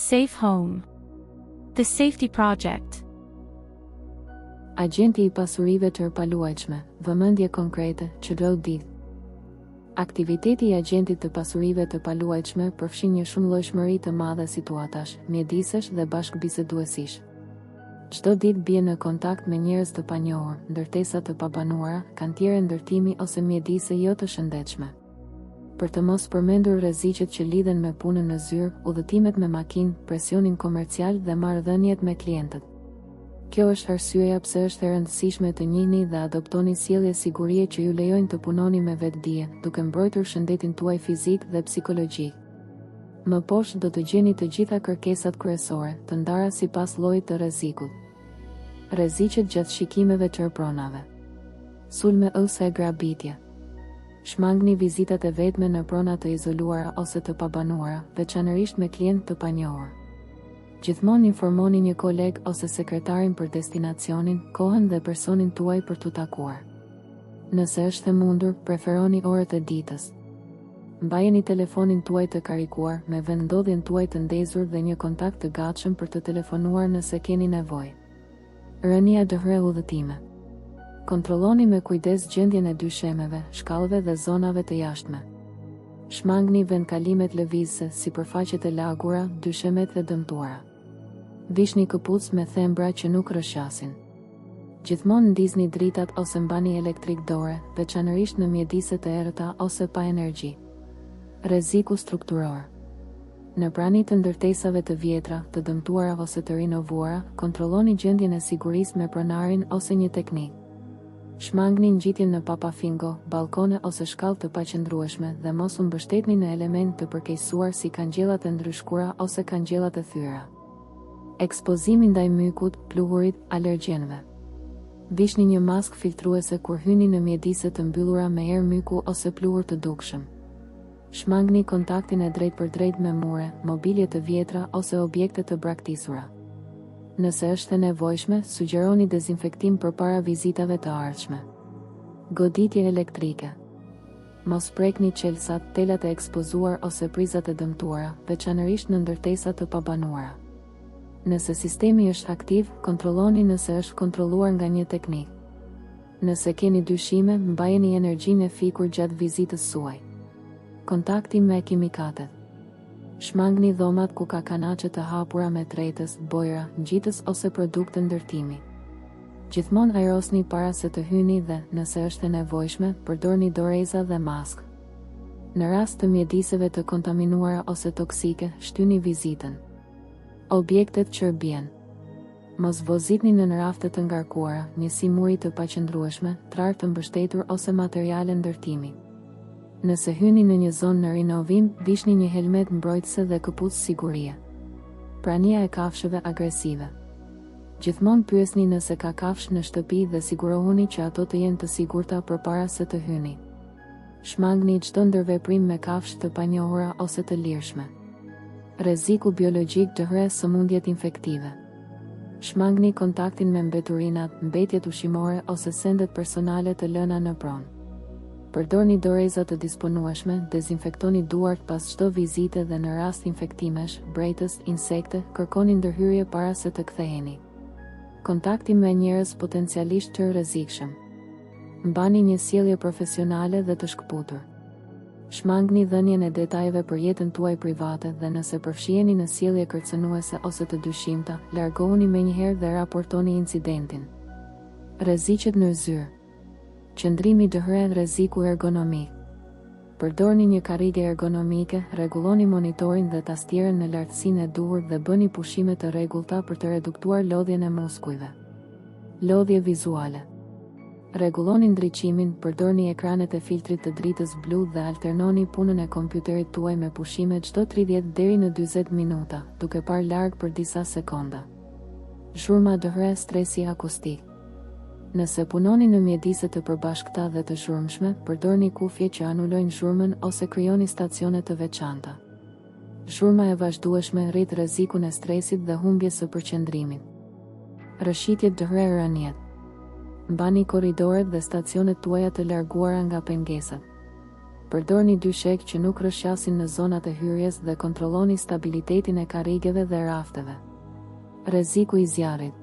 Safe Home. The Safety Project. Agjenti I pasurive të paluajtshme, vëmendje konkrete, QDD. Aktiviteti I agjentit të pasurive të paluajtshme përfshin një shumëllojshmëri të madhe situatash, mjedisesh dhe bashkëbiseduesish. Çdo ditë bie në kontakt me njerëz të panjohur, ndërtesa të pabanuara, kantiere ndërtimi ose mjedise jo të shëndetshme. Për të mos përmendur rreziqet që lidhen me punën në zyrë, udhëtimet me makinë, presionin komercial dhe marrëdhëniet me klientët. Kjo është arsyeja pse është e rëndësishme të njihni dhe adoptoni sjellje sigurie që ju lejojnë të punoni me vetdije, duke mbrojtur shëndetin tuaj fizik dhe psikologjik. Më poshtë do të gjeni të gjitha kërkesat kryesore, të ndara sipas llojit të rrezikut. Rreziqet gjatë shikimeve të pronave. Sulme ose grabitje. Shmangni vizitat e vetme në prona të izoluara ose të pabanuara, veçanërisht me klient të panjohur. Gjithmonë informoni një koleg ose sekretarin për destinacionin, kohën dhe personin tuaj për t'u takuar. Nëse është e mundur, preferoni orët e ditës. Mbajeni telefonin tuaj të karikuar, me vendodhjen tuaj të ndezur dhe një kontakt të gatshëm për të telefonuar nëse keni nevojë. Rënia dëhre udhëtime. Kontrolloni me kujdes gjendjen e dyshemeve, shkallëve dhe zonave të jashtme. Shmangni vendkalimet lëvizëse, sipërfaqet e lagura, dyshemet dhe dëmtuara. Vishni këpucë me thembra që nuk rrëshqasin. Gjithmonë ndizni dritat ose mbani elektrik dore, veçanërisht në mjedise të errëta ose pa energji. Rreziku strukturor. Në prani të ndërtesave të vjetra, të dëmtuara ose të rinovuara, kontrolloni gjendjen e sigurisë me pronarin ose një teknik. Shmangni ngjitjen në papafingo, balkone ose shkallë të paqëndrueshme dhe mos u mbështetni në elemente të përkeqësuar si kangjellat e ndryshkura ose kangjellat e thyera. Ekspozimi ndaj mykut, pluhurit, alergjenëve. Vishni një maskë filtruese kur hyni në mjedise të mbyllura me erë myku ose pluhur të dukshëm. Shmangni kontaktin e drejtpërdrejt me mure, mobilje të vjetra ose objekte të braktisura. Nëse është e nevojshme, sugjeroni dezinfektim përpara vizitave të ardhshme. Goditje elektrike. Mos prekni qelsat, telat e ekspozuar ose prizat e dëmtuara, veçanërisht në ndërtesa të pabanuara. Nëse sistemi është aktiv, kontrolloni nëse është kontrolluar nga një teknik. Nëse keni dyshime, mbajeni energjinë e fikur gjatë vizitës suaj. Kontakti me kimikatet. Shmangni dhomat ku ka kanaçe të hapura me tretës, bojra, ngjitës ose produkte ndërtimi. Gjithmonë ajrosni para se të hyni dhe, nëse është e nevojshme, përdorni doreza dhe maskë. Në rast të mjediseve të kontaminuara ose toksike, shtyni vizitën. Objektet qërbjen. Mos vozitni në rafte të ngarkuara, njësi muri të paqëndrueshme, trarë të mbështetur ose materiale ndërtimi. Nëse hyni në një zonë në rinovim, vishni një helmet mbrojtëse dhe këpucë sigurie. Prania e kafshëve agresive. Gjithmonë pyesni nëse ka kafshë në shtëpi dhe sigurohuni që ato të jenë të sigurta përpara se të hyni. Shmangni çdo ndërveprim me kafshë të panjohura ose të lirshme. Rreziku biologjik dëhre sëmundjet infektive. Shmangni kontaktin me mbeturinat, mbetjet ushqimore ose sendet personale të lëna në pronë. Përdorni doreza të disponueshme, dezinfektoni duart pas çdo vizite dhe në rast infektimesh, brejtës, insekte, kërkoni ndërhyrje para se të ktheheni. Kontakti me njerëz potencialisht të rrezikshëm. Mbani një sjellje profesionale dhe të shkëputur. Shmangni dhënien e detajeve për jetën tuaj private dhe nëse përfshiheni në sjellje kërcënuese ose të dyshimta, largohuni menjëherë dhe raportoni incidentin. Rreziqet në zyrë. Qëndrimi dëhre rreziku ergonomik. Përdorni një karrige ergonomike, rregulloni monitorin dhe tastierën në lartësinë e duhur dhe bëni pushime të rregullta për të reduktuar lodhjen e muskujve. Lodhje vizuale. Rregulloni ndriqimin, përdorni ekranet e filtrit të dritës blu dhe alternoni punën e kompjuterit tuaj me pushime çdo 30 deri në 40 minuta, duke parë larg për disa sekonda. Zhurma dëhre stresi akustik. Nëse punoni në mjedise të përbashkëta dhe të zhurmshme, përdorni kufje që anulojnë zhurmën ose krijoni stacione të veçanta. Zhurma e vazhdueshme rrit rrezikun e stresit dhe humbjes së përqendrimit. Rrëshqitjet dëhre rënjet. Mbani korridoret dhe stacionet tuaja të larguara nga pengesat. Përdorni dyshek që nuk rrëshqasin në zonat e hyrjes dhe kontrolloni stabilitetin e karrigeve dhe rafteve. Rreziku i zjarrit.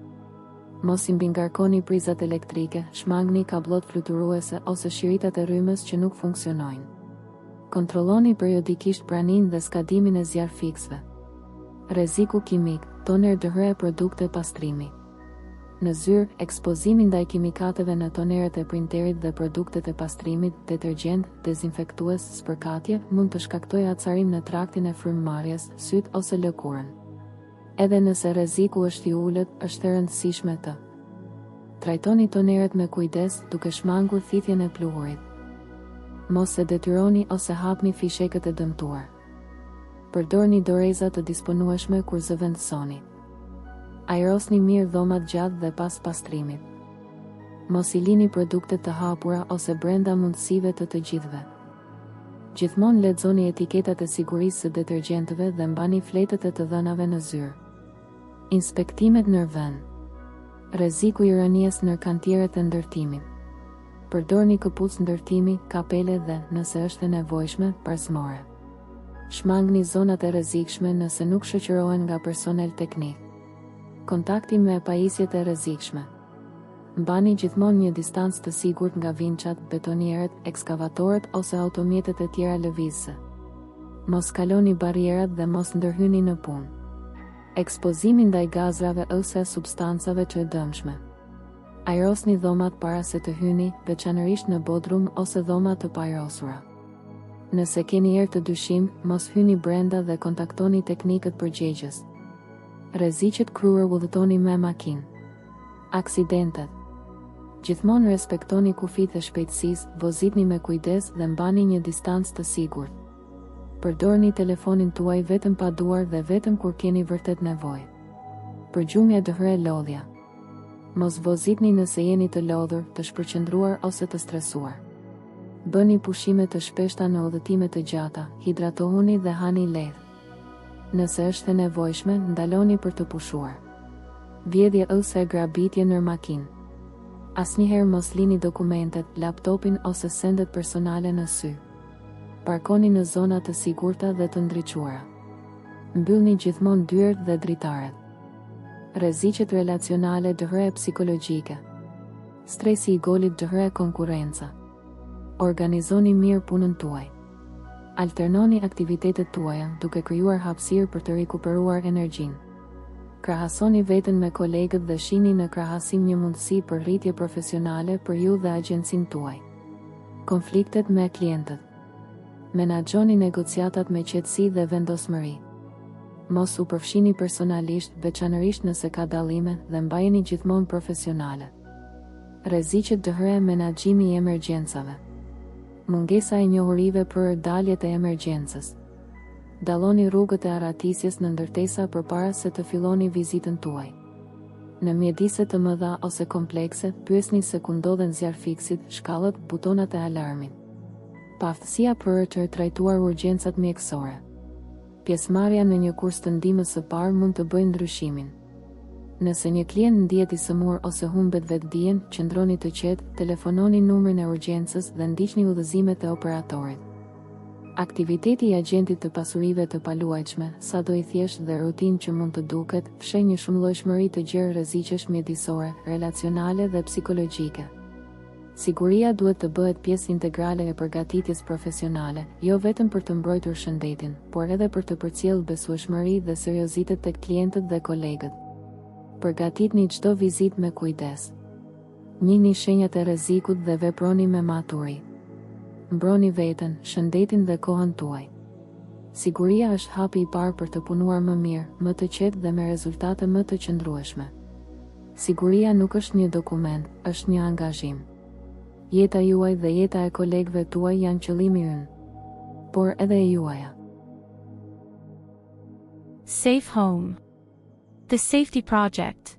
Mos i mbingarkoni prizat elektrike, shmangni kabllot fluturuese ose shiritat e rrymës që nuk funksionojnë. Kontrolloni periodikisht praninë dhe skadimin e zjarrfiksve. Rreziku kimik, toner dëhre e produkte pastrimi. Në zyrë, ekspozimi ndaj kimikateve në toneret e printerit dhe produktet e pastrimit, detergjent, dezinfektues, spërkatje, mund të shkaktojë acarim në traktin e frymëmarrjes, syt ose lëkurën. Edhe nëse rreziku është i ulët, është e rëndësishme të trajtoni toneret me kujdes, duke shmangur thithjen e pluhurit. Mos e detyroni ose hapni fishekët e dëmtuar. Përdorni doreza të disponueshme kur zëvendësoni. Ajrosni mirë dhomat gjatë dhe pas pastrimit. Mos i lini produktet të hapura ose brenda mundësive të gjithëve. Gjithmonë lexoni etiketat e sigurisë së detergjentëve dhe mbani fletët e të dhënave në zyrë. Inspektimet në vend. Rreziku i rënies në kantieret e ndërtimit. Përdorni këpucë ndërtimi, kapele dhe, nëse është e nevojshme, parsmore. Shmangni zonat e rrezikshme nëse nuk shoqërohen nga personel teknik. Kontakti me pajisjet e rrezikshme. Mbani gjithmonë një distancë të sigurt nga vinçat, betonierët, ekskavatorët ose automjetet e tjera lëvizëse. Mos kaloni barrierat dhe mos ndërhyni në punë. Ekspozimi ndaj gazrave ose substancave të dëmshme. Ajrosni dhomat para se të hyni, veçanërisht në bodrum ose dhoma të paajrosura. Nëse keni erë të dyshim, mos hyni brenda dhe kontaktoni teknikët përgjegjës. Rreziqet kryer udhëtoni me makinë. Aksidentet. Gjithmonë respektoni kufijtë e shpejtësisë, vozitni me kujdes dhe mbani një distancë të sigurt. Përdorni telefonin tuaj vetëm pa duar dhe vetëm kur keni vërtet nevojë. Përgjumja dëhre lodhja. Mos vozitni nëse jeni të lodhur, të shpërqendruar ose të stresuar. Bëni pushime të shpeshta në udhëtime të gjata, hidratohuni dhe hani lehtë. Nëse është e nevojshme, ndaloni për të pushuar. Vjedhje ose grabitje në makinë. Asnjëherë mos lini dokumentet, laptopin ose sendet personale në sy. Parkoni në zona të sigurta dhe të ndriçuara. Mbyllni gjithmonë dyert dhe dritaret. Rreziqet relacionale dëhre psikologjike. Stresi i golit dëhre konkurrenca. Organizoni mirë punën tuaj. Alternoni aktivitetet tuaja duke krijuar hapësirë për të rikuperuar energjinë. Krahasoni veten me kolegët dhe shihni në krahasim një mundësi për rritje profesionale për ju dhe agjencinë tuaj. Konfliktet me klientët. Menaxhoni negociatat me qetësi dhe vendosmëri. Mos u përfshini personalisht, veçanërisht nëse ka dallime, dhe mbajeni gjithmonë profesionale. Rreziqet dëhre menaxhimi i emergjencave. Mungesa e njohurive për daljet e emergjencës. Dalloni rrugët e arratisjes në ndërtesa përpara se të filloni vizitën tuaj. Në mjedise të mëdha ose komplekse, pyesni se ku ndodhen zjarrfiksit, shkallët, butonat e alarmit. Paftësia për të trajtuar urgjencat mjekësore. Pjesëmarrja në një kurs të ndihmës së parë mund të bëjë ndryshimin. Nëse një klient ndihet i sëmur ose humbet vetdijen, qëndroni të qetë, telefononi numrin e urgjencës dhe ndiqni udhëzimet e operatorit. Aktiviteti i agentit të pasurive të paluajtshme, sado i thjeshtë dhe rutinë që mund të duket, fsheh një shumëllojshmëri të gjerë rreziqesh mjedisore, relacionale dhe psikologjike. Siguria duhet të bëhet pjesë integrale e përgatitjes profesionale, jo vetëm për të mbrojtur shëndetin, por edhe për të përcjellë besueshmëri dhe seriozitet tek klientët dhe kolegët. Përgatitni çdo vizitë me kujdes. Njihni shenjat e rrezikut dhe veproni me maturi. Mbroni veten, shëndetin dhe kohën tuaj. Siguria është hapi i parë për të punuar më mirë, më të qetë dhe me rezultate më të qëndrueshme. Siguria nuk është një dokument, është një angazhim. Jeta juaj dhe jeta e kolegëve tuaj janë qëllimi ynë, por edhe e juaja. Safe Home. The Safety Project.